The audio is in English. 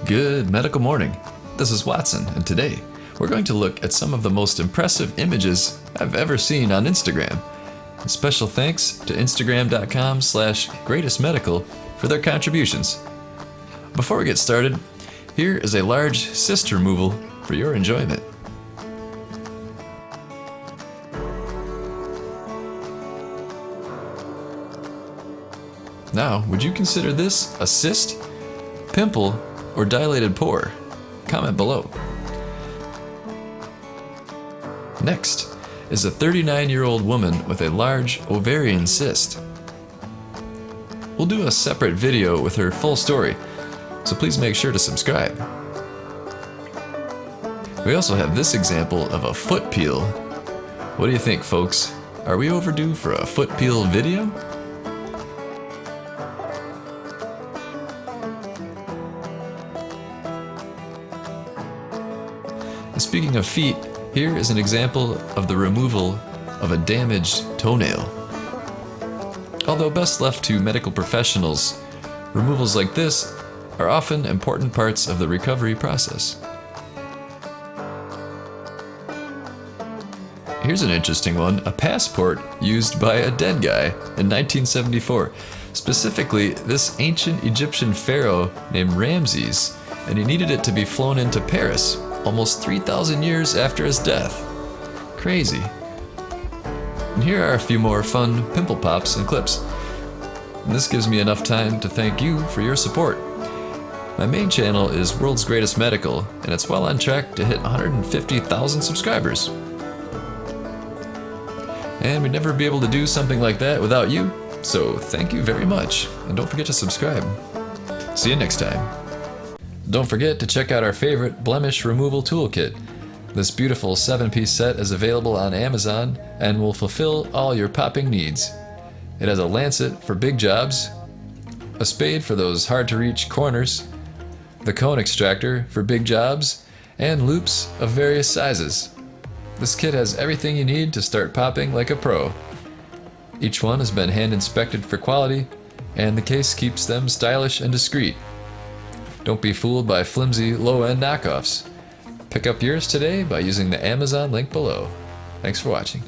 Good medical morning. This is Watson, and today we're going to look at some of the most impressive images I've ever seen on Instagram. And special thanks to Instagram.com/greatestmedical for their contributions. Before we get started, here is a large cyst removal for your enjoyment. Now, would you consider this a cyst, pimple, or dilated pore? Comment below. Next is a 39-year-old woman with a large ovarian cyst. We'll do a separate video with her full story, so please make sure to subscribe. We also have this example of a foot peel. What do you think, folks? Are we overdue for a foot peel video? Speaking of feet, here is an example of the removal of a damaged toenail. Although best left to medical professionals, removals like this are often important parts of the recovery process. Here's an interesting one, a passport used by a dead guy in 1974. Specifically, this ancient Egyptian pharaoh named Ramses, and he needed it to be flown into Paris almost 3,000 years after his death. Crazy. And here are a few more fun pimple pops and clips. And this gives me enough time to thank you for your support. My main channel is World's Greatest Medical, and it's well on track to hit 150,000 subscribers. And we'd never be able to do something like that without you, so thank you very much. And don't forget to subscribe. See you next time. Don't forget to check out our favorite blemish removal toolkit. This beautiful 7-piece set is available on Amazon and will fulfill all your popping needs. It has a lancet for big jobs, a spade for those hard-to-reach corners, the cone extractor for big jobs, and loops of various sizes. This kit has everything you need to start popping like a pro. Each one has been hand-inspected for quality, and the case keeps them stylish and discreet. Don't be fooled by flimsy, low-end knockoffs. Pick up yours today by using the Amazon link below. Thanks for watching.